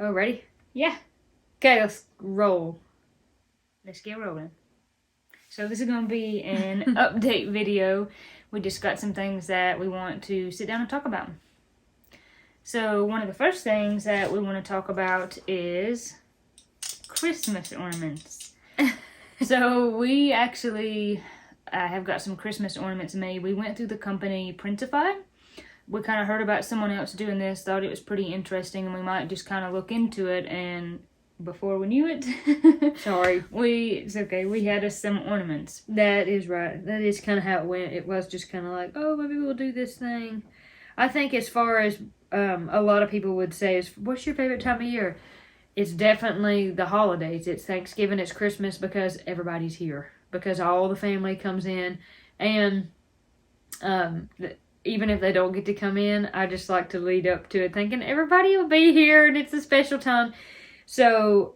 Oh, ready? Yeah. Okay, let's roll. Let's get rolling. So this is going to be an update video. We just got some things that we want to sit down and talk about. So one of the first things that we want to talk about is Christmas ornaments. So we actually have got some Christmas ornaments made. We went through the company Printify. We kind of heard about someone else doing this, thought it was pretty interesting, and we might just kind of look into it. And before we knew it, Sorry. it's okay. We had us some ornaments. That is right. That is kind of how it went. It was just kind of like, oh, maybe we'll do this thing. I think as far as a lot of people would say is, what's your favorite time of year? It's definitely the holidays. It's Thanksgiving, it's Christmas, because everybody's here. Because all the family comes in. And even if they don't get to come in, I just like to lead up to it thinking everybody will be here and it's a special time. So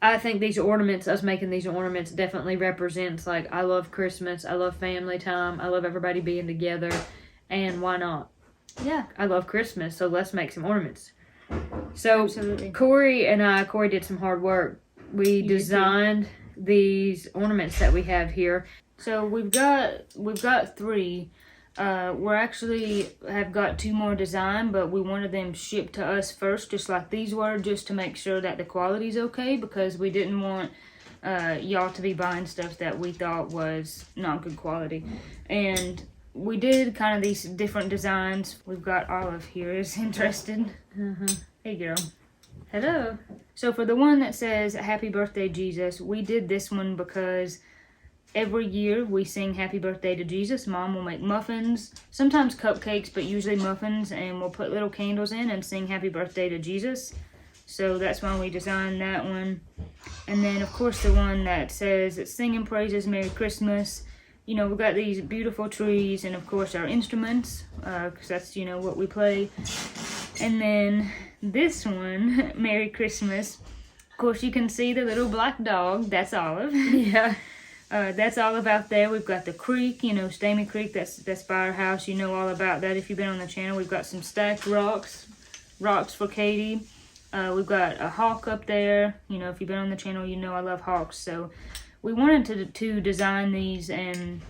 I think these ornaments, us making these ornaments, definitely represents, like, I love Christmas, I love family time, I love everybody being together, and why not? Yeah. I love Christmas, so let's make some ornaments. So Absolutely. Corey did some hard work. We designed these ornaments that we have here. So we've got 3. We actually have got 2 more designed, but we wanted them shipped to us first, just like these were, just to make sure that the quality's okay, because we didn't want y'all to be buying stuff that we thought was not good quality. And we did kind of these different designs. We've got Olive here is interested. Hey girl. Hello. So for the one that says Happy Birthday Jesus, we did this one because every year we sing Happy Birthday to Jesus. Mom will make muffins, sometimes cupcakes, but usually muffins, and we'll put little candles in and sing Happy Birthday to Jesus. So that's why we designed that one. And then of course the one that says Singing Praises, Merry Christmas. You know, we've got these beautiful trees and of course our instruments, because that's, you know, what we play. And then this one, Merry Christmas. Of course you can see the little black dog, that's Olive. Yeah. That's all about there. We've got the creek, you know, Stamy Creek, that's by our house. You know all about that if you've been on the channel. We've got some stacked rocks for Katie. We've got a hawk up there. You know, if you've been on the channel, you know I love hawks. So we wanted to design these and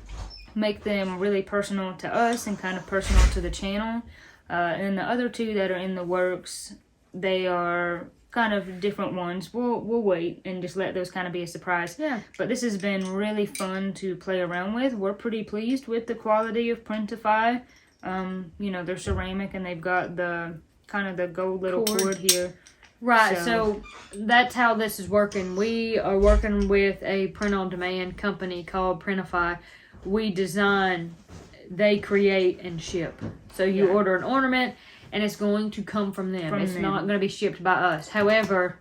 make them really personal to us and kind of personal to the channel. And the other 2 that are in the works, they are kind of different ones. We'll wait and just let those kind of be a surprise. Yeah. But this has been really fun to play around with. We're pretty pleased with the quality of Printify. You know, they're ceramic and they've got the kind of the gold little cord here. Right, so that's how this is working. We are working with a print-on-demand company called Printify. We design, they create, and ship. So you order an ornament, and it's going to come from them. It's not going to be shipped by us. However,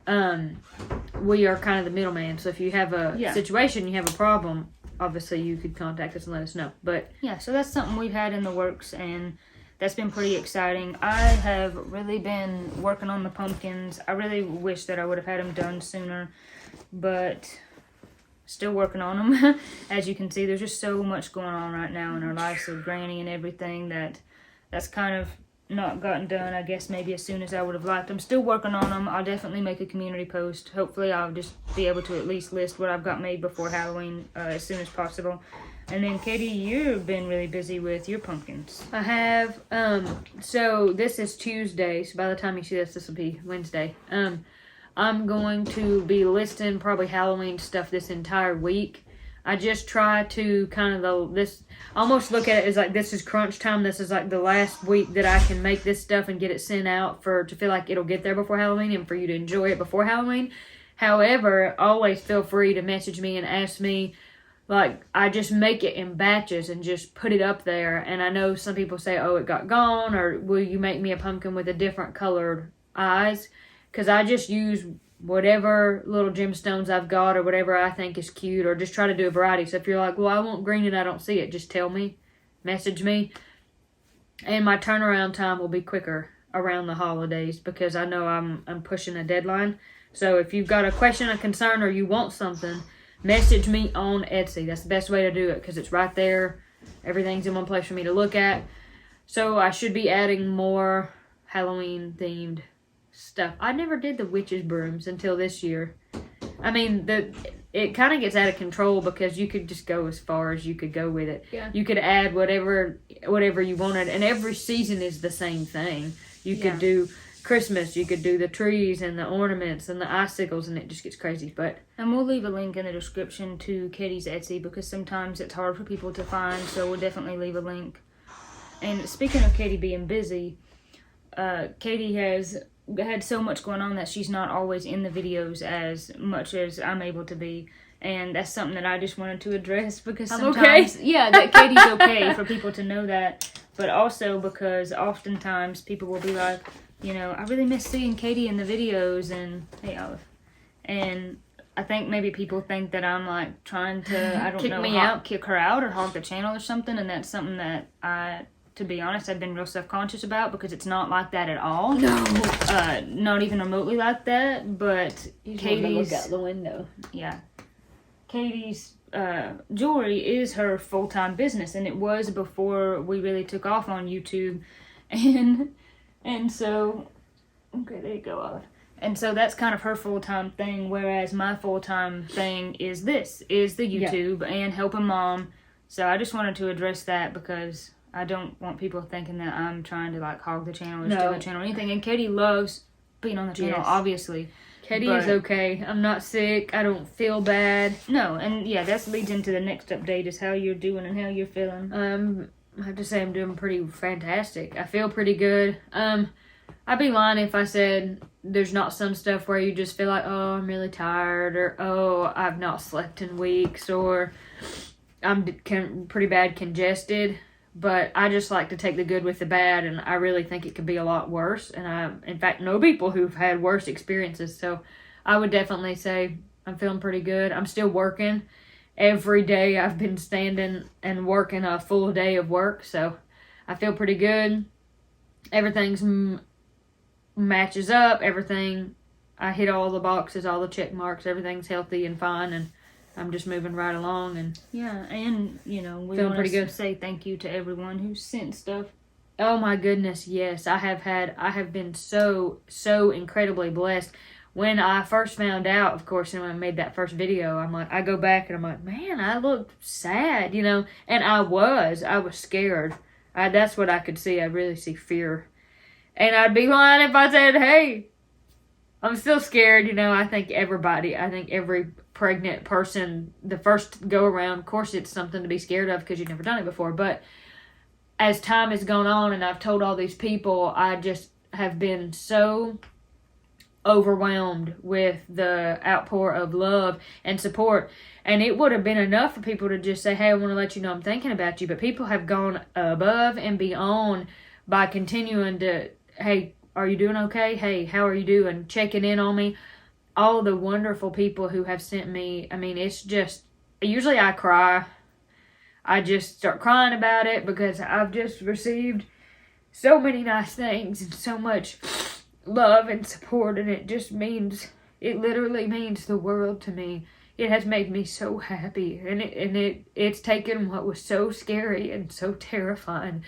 we are kind of the middleman. So if you have a situation, you have a problem, obviously you could contact us and let us know. But yeah, so that's something we've had in the works, and that's been pretty exciting. I have really been working on the pumpkins. I really wish that I would have had them done sooner, but still working on them. As you can see, there's just so much going on right now in our lives with Granny and everything that's kind of not gotten done, I guess, maybe as soon as I would have liked. I'm still working on them. I'll definitely make a community post. Hopefully I'll just be able to at least list what I've got made before Halloween as soon as possible. And then Katie, you've been really busy with your pumpkins. I have, so this is Tuesday, so by the time you see this will be Wednesday. I'm going to be listing probably Halloween stuff this entire week. I just try to kind of almost look at it as like this is crunch time. This is like the last week that I can make this stuff and get it sent out to feel like it'll get there before Halloween and for you to enjoy it before Halloween. However, always feel free to message me and ask me. Like, I just make it in batches and just put it up there. And I know some people say, oh, it got gone, or will you make me a pumpkin with a different colored eyes? Because I just use whatever little gemstones I've got or whatever I think is cute, or just try to do a variety. So if you're like, well, I want green and I don't see it, just tell me, message me. And my turnaround time will be quicker around the holidays because I know I'm pushing a deadline. So if you've got a question, a concern, or you want something, message me on Etsy. That's the best way to do it because it's right there. Everything's in one place for me to look at. So I should be adding more Halloween themed stuff. I never did the witches' brooms until this year. I mean, it kind of gets out of control because you could just go as far as you could go with it. Yeah. You could add whatever you wanted, and every season is the same thing. You could do Christmas, you could do the trees and the ornaments and the icicles, and it just gets crazy. And we'll leave a link in the description to Katie's Etsy because sometimes it's hard for people to find, so we'll definitely leave a link. And speaking of Katie being busy, Katie has had so much going on that she's not always in the videos as much as I'm able to be. And that's something that I just wanted to address because sometimes, that Katie's okay for people to know that. But also because oftentimes people will be like, I really miss seeing Katie in the videos, and hey, Olive. And I think maybe people think that I'm like trying to, kick her out or hog the channel or something. And that's something that to be honest, I've been real self-conscious about because it's not like that at all. No. Not even remotely like that, but Katie's... look out the window. Yeah. Katie's jewelry is her full-time business, and it was before we really took off on YouTube. And so... Okay, there you go, Olive. And so that's kind of her full-time thing, whereas my full-time thing is the YouTube and helping Mom. So I just wanted to address that because... I don't want people thinking that I'm trying to like hog the channel or steal the channel or anything. And Katie loves being on the channel, obviously. Katie is okay. I'm not sick. I don't feel bad. No, and that leads into the next update is how you're doing and how you're feeling. I have to say I'm doing pretty fantastic. I feel pretty good. I'd be lying if I said there's not some stuff where you just feel like, oh, I'm really tired, or oh, I've not slept in weeks, or I'm pretty bad congested. But I just like to take the good with the bad, and I really think it could be a lot worse. And I, in fact, know people who've had worse experiences. So I would definitely say I'm feeling pretty good. I'm still working. Every day I've been standing and working a full day of work. So I feel pretty good. Everything's matches up. Everything, I hit all the boxes, all the check marks. Everything's healthy and fine, and I'm just moving right along. And we want to say thank you to everyone who sent stuff. Oh my goodness, yes. I have been so incredibly blessed. When I first found out, of course, and when I made that first video, I go back and I'm like, man, I looked sad, and I was scared. That's what I could see. I really see fear. And I'd be lying if I said, hey, I'm still scared, I think every pregnant person, the first go around, of course it's something to be scared of because you've never done it before. But as time has gone on and I've told all these people, I just have been so overwhelmed with the outpour of love and support. And it would have been enough for people to just say, hey, I want to let you know I'm thinking about you. But people have gone above and beyond by continuing to, hey, are you doing okay? Hey, how are you doing? Checking in on me. All the wonderful people who have sent me. It's just, usually I cry. I just start crying about it because I've just received so many nice things and so much love and support, and it literally means the world to me. It has made me so happy, and it's taken what was so scary and so terrifying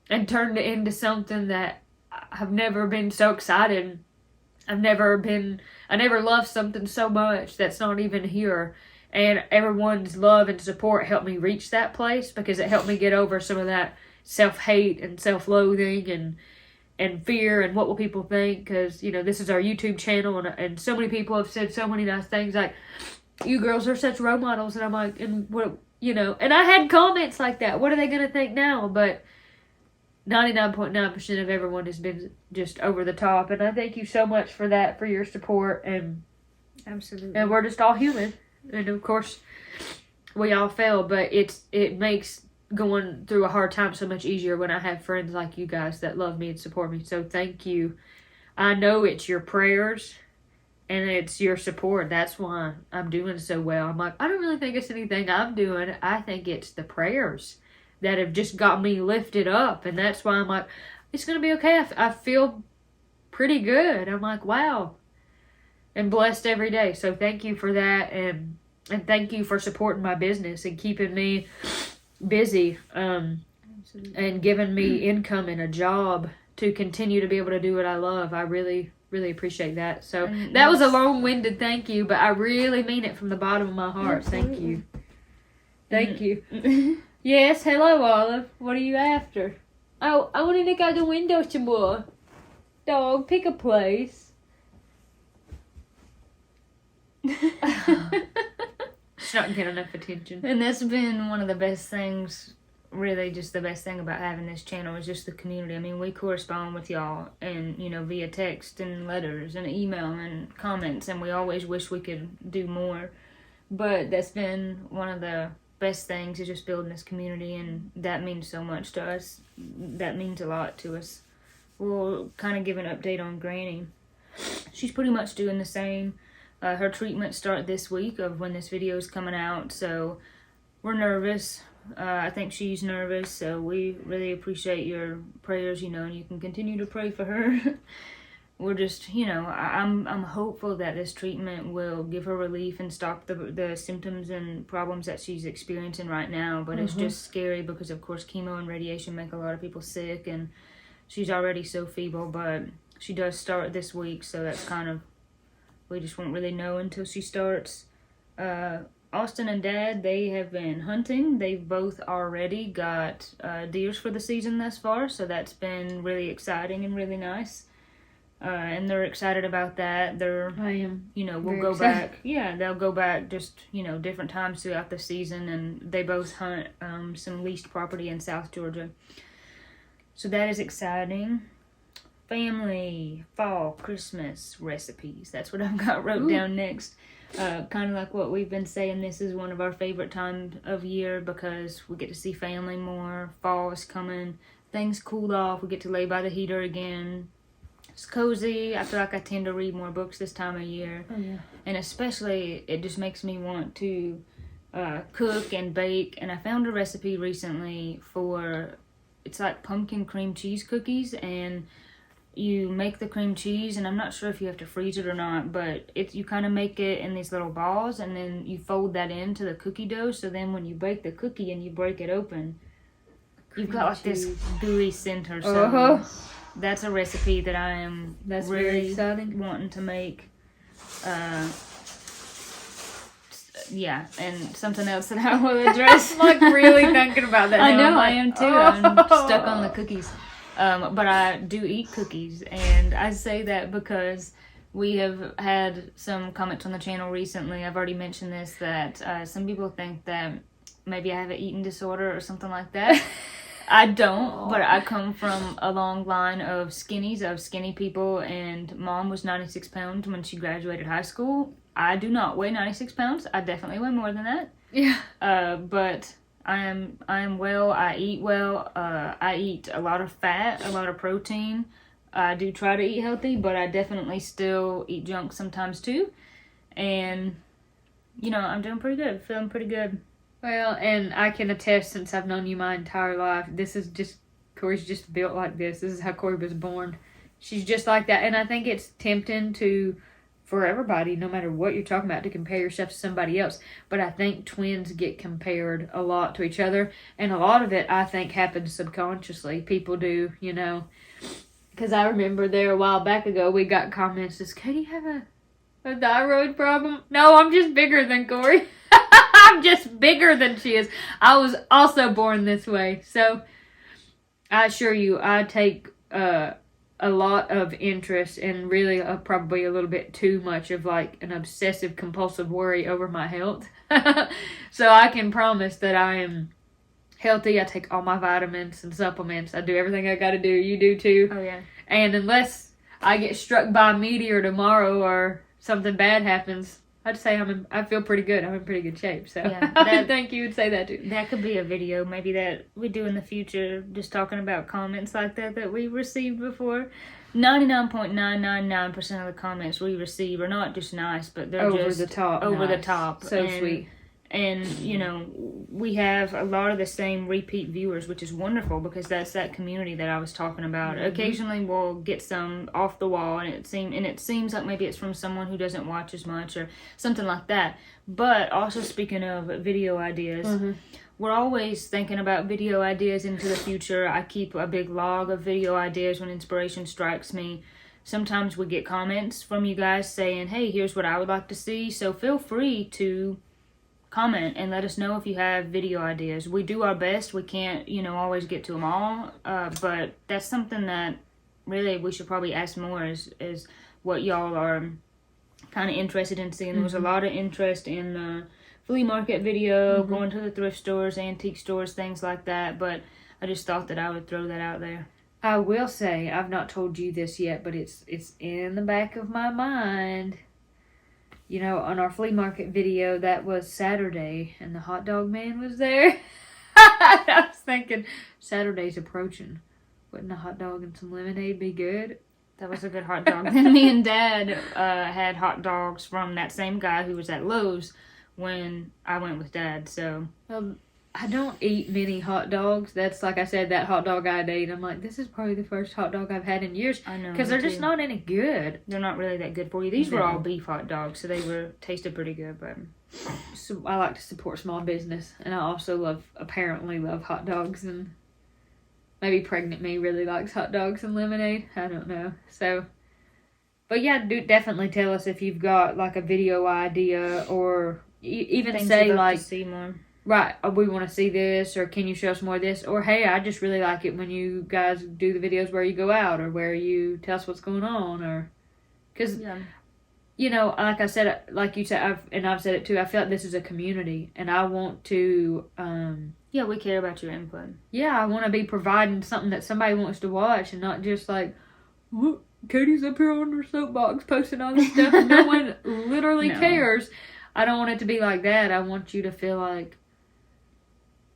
and turned it into something that I've never been so excited. I never loved something so much that's not even here. And everyone's love and support helped me reach that place because it helped me get over some of that self-hate and self-loathing and fear and what will people think, because this is our YouTube channel, and so many people have said so many nice things like, you girls are such role models, and I'm like, and what, and I had comments like that. What are they gonna think now? But 99.9% of everyone has been just over the top, and I thank you so much for that, for your support. And absolutely, and we're just all human, and of course we all fail, but it makes going through a hard time so much easier when I have friends like you guys that love me and support me. So thank you. I know it's your prayers and it's your support. That's why I'm doing so well. I'm like, I don't really think it's anything I'm doing. I think it's the prayers that have just got me lifted up, and that's why I'm like, it's gonna be okay. I feel pretty good. I'm like, wow, and blessed every day. So thank you for that, and thank you for supporting my business and keeping me busy, and giving me income and a job to continue to be able to do what I love. I really really appreciate that. So And that was a long-winded thank you, but I really mean it from the bottom of my heart. Thank you. Thank you. Yes, hello, Olive. What are you after? Oh, I want to look out the window some more. Dog, pick a place. She's not getting enough attention. And that's been one of the best things, really just the best thing about having this channel is just the community. I mean, we correspond with y'all and, you know, via text and letters and email and comments, and we always wish we could do more. But that's been one of the best things is just building this community, and that means so much to us. That means a lot to us. We'll kind of give an update on Granny. She's pretty much doing the same. Her treatments start this week of when this video is coming out, so we're nervous. I think she's nervous, so we really appreciate your prayers, you know, and you can continue to pray for her. We're just, you know, I'm hopeful that this treatment will give her relief and stop the symptoms and problems that she's experiencing right now, but it's just scary because, of course, chemo and radiation make a lot of people sick, and she's already so feeble, but she does start this week, so that's kind of, we just won't really know until she starts. Austin and Dad, they have been hunting. They've both already got deers for the season thus far, so that's been really exciting and really nice. And they're excited about that. I am. You know, we'll go back. Yeah, they'll go back just, you know, different times throughout the season, and they both hunt some leased property in South Georgia. So that is exciting. Family, fall, Christmas recipes. That's what I've got wrote down next. Kind of like what we've been saying, this is one of our favorite times of year because we get to see family more. Fall is coming. Things cool off. We get to lay by the heater again. It's cozy. I feel like I tend to read more books this time of year. Oh, yeah. And especially, it just makes me want to cook and bake. And I found a recipe recently for, it's like pumpkin cream cheese cookies, and you make the cream cheese, and I'm not sure if you have to freeze it or not, but you kind of make it in these little balls, and then you fold that into the cookie dough, so then when you bake the cookie and you break it open, you've got like this gooey center. So that's a recipe that I am really exciting wanting to make. Yeah, and something else that I will address. I'm like really thinking about that now. I know, like, I am too. I'm stuck on the cookies. But I do eat cookies, and I say that because we have had some comments on the channel recently. I've already mentioned this, that some people think that maybe I have an eating disorder or something like that. I don't, but I come from a long line of skinny people, and Mom was 96 pounds when she graduated high school. I do not weigh 96 pounds. I definitely weigh more than that. Yeah. But I am well. I eat well. I eat a lot of fat, a lot of protein. I do try to eat healthy, but I definitely still eat junk sometimes too. And, you know, I'm doing pretty good. Feeling pretty good. Well, and I can attest, since I've known you my entire life, this is just, Corey's just built like this. This is how Corey was born. She's just like that. And I think it's tempting for everybody, no matter what you're talking about, to compare yourself to somebody else. But I think twins get compared a lot to each other. And a lot of it, I think, happens subconsciously. People do, you know. Because I remember there a while back ago, we got comments, does Katie have a thyroid problem? No, I'm just bigger than Corey. I'm just bigger than she is. I was also born this way. So I assure you, I take a lot of interest and really probably a little bit too much of like an obsessive compulsive worry over my health. So I can promise that I am healthy. I take all my vitamins and supplements. I do everything I got to do. You do too. Oh, yeah. And unless I get struck by a meteor tomorrow or something bad happens, I'd say I feel pretty good. I'm in pretty good shape. So yeah, I think you would say that too. That could be a video maybe that we do in the future, just talking about comments like that we received before. 99.999% of the comments we receive are not just nice, but they're over just the top. Over nice. the top. So sweet. And, you know, we have a lot of the same repeat viewers, which is wonderful because that's that community that I was talking about. Mm-hmm. Occasionally we'll get some off the wall, and it seems like maybe it's from someone who doesn't watch as much or something like that. But also, speaking of video ideas, we're always thinking about video ideas into the future. I keep a big log of video ideas when inspiration strikes me. sometimes we get comments from you guys saying, hey, here's what I would like to see. So feel free to comment and let us know if you have video ideas. We do our best. We can't, always get to them all. But that's something that really we should probably ask more is what y'all are kind of interested in seeing. There was a lot of interest in the flea market video, going to the thrift stores, antique stores, things like that. But I just thought that I would throw that out there. I will say, I've not told you this yet, but it's in the back of my mind. On our flea market video, that was Saturday, and the hot dog man was there. I was thinking, Saturday's approaching. Wouldn't a hot dog and some lemonade be good? That was a good hot dog. Then me and Dad had hot dogs from that same guy who was at Lowe's when I went with Dad. So I don't eat many hot dogs. That's like I said, that hot dog I ate. I'm like, this is probably the first hot dog I've had in years. I know, because they're just not any good. They're not really that good for you. These were all beef hot dogs, so they tasted pretty good. But so I like to support small business, and I also apparently love hot dogs, and maybe pregnant me really likes hot dogs and lemonade. I don't know. So, but yeah, definitely tell us if you've got like a video idea, or even things say you'd like, to see more. Right, we want to see this, or can you show us more of this? Or, hey, I just really like it when you guys do the videos where you go out, or where you tell us what's going on, or... Because, like I said, like you said, I've said it too, I feel like this is a community, and I want to... we care about your input. Yeah, I want to be providing something that somebody wants to watch, and not just like, look, Katie's up here on her soapbox posting all this stuff, and no one literally cares. I don't want it to be like that. I want you to feel like...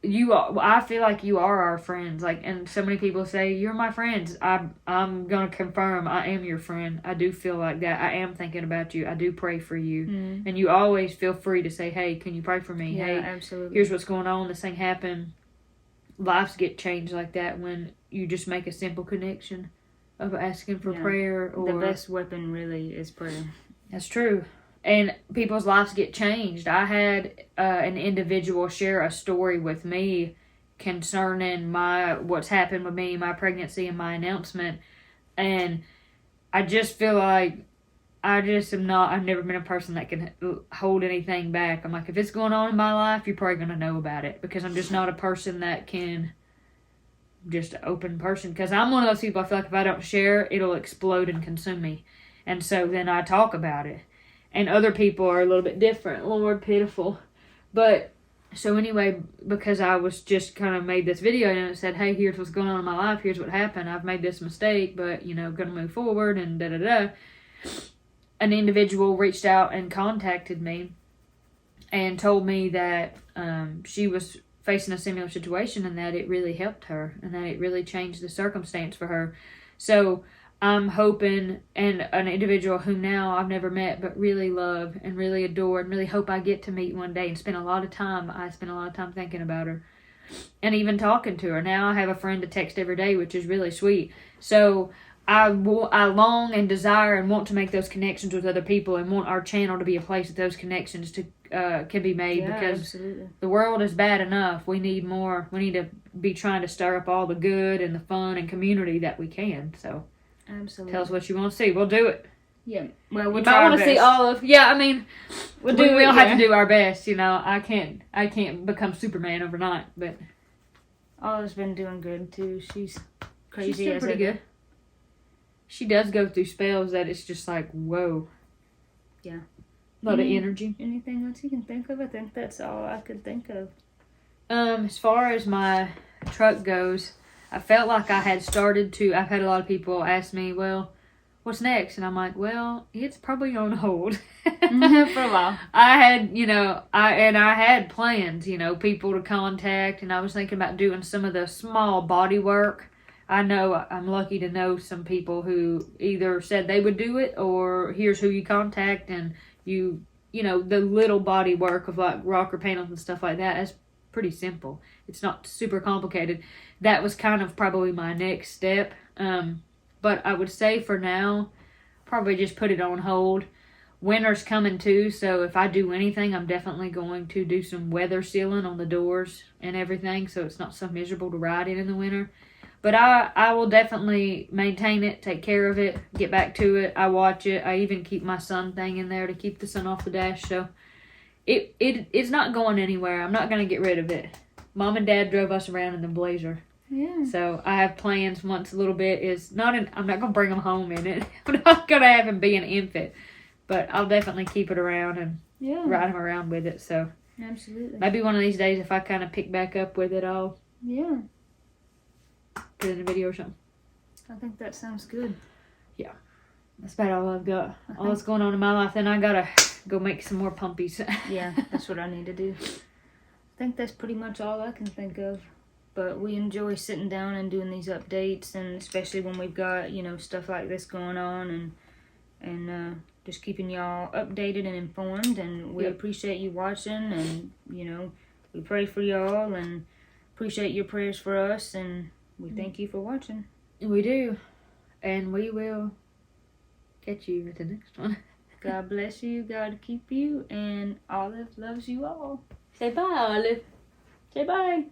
I feel like you are our friends, and so many people say you're my friends. I'm gonna confirm I am your friend. I do feel like that. I am thinking about you. I do pray for you, and you always feel free to say, "Hey, can you pray for me? Yeah, hey, absolutely. Here's what's going on. This thing happened." Lives get changed like that when you just make a simple connection of asking for prayer. Or the best weapon really is prayer. That's true. And people's lives get changed. I had an individual share a story with me concerning what's happened with me, my pregnancy, and my announcement. And I just feel like I've never been a person that can hold anything back. I'm like, if it's going on in my life, you're probably going to know about it. Because I'm just not a person that can just open person. Because I'm one of those people, I feel like if I don't share, it'll explode and consume me. And so then I talk about it. And other people are a little bit different. Lord, pitiful. But, so anyway, because I was just kind of made this video and it said, hey, here's what's going on in my life. Here's what happened. I've made this mistake, but, going to move forward and da-da-da. An individual reached out and contacted me and told me that she was facing a similar situation and that it really helped her and that it really changed the circumstance for her. So I'm hoping, and an individual who now I've never met but really love and really adore and really hope I get to meet one day and spend a lot of time. I spend a lot of time thinking about her and even talking to her. Now I have a friend to text every day, which is really sweet. So I long and desire and want to make those connections with other people and want our channel to be a place that those connections can be made, because absolutely. The world is bad enough. We need more. We need to be trying to stir up all the good and the fun and community that we can. So absolutely. Tell us what you want to see. We'll do it. Yeah. Well, we might want to see all of. Yeah, I mean, we'll have to do our best. I can't become Superman overnight, but Olive's been doing good too. She's crazy. She's doing pretty good. She does go through spells that it's just like, whoa. Yeah. A lot of energy. Anything else you can think of? I think that's all I could think of. As far as my truck goes, I felt like I had started to. I've had a lot of people ask me, well, what's next? And I'm like, well, it's probably on hold. For a while. I had, I had plans, people to contact, and I was thinking about doing some of the small body work. I know I'm lucky to know some people who either said they would do it, or here's who you contact, and the little body work of like rocker panels and stuff like that. That's pretty simple. It's not super complicated. That was kind of probably my next step. But I would say for now, probably just put it on hold. Winter's coming too, so if I do anything, I'm definitely going to do some weather sealing on the doors and everything, so it's not so miserable to ride in the winter. But I will definitely maintain it, take care of it, get back to it. I watch it. I even keep my sun thing in there to keep the sun off the dash. So it's not going anywhere. I'm not going to get rid of it. Mom and Dad drove us around in the Blazer. Yeah. So I have plans once a little bit. I'm not going to bring them home in it. I'm not going to have him be an infant. But I'll definitely keep it around and ride him around with it. So absolutely. maybe one of these days if I kind of pick back up with it, I'll put it in a video or something. I think that sounds good. Yeah. That's about all I've got. All that's going on in my life. Then I got to go make some more pumpies. Yeah, that's what I need to do. I think that's pretty much all I can think of. But we enjoy sitting down and doing these updates, and especially when we've got, stuff like this going on, and just keeping y'all updated and informed. And we appreciate you watching, and, we pray for y'all and appreciate your prayers for us, and we thank you for watching. We do. And we will catch you at the next one. God bless you. God keep you. And Olive loves you all. Say bye, Olive. Say bye.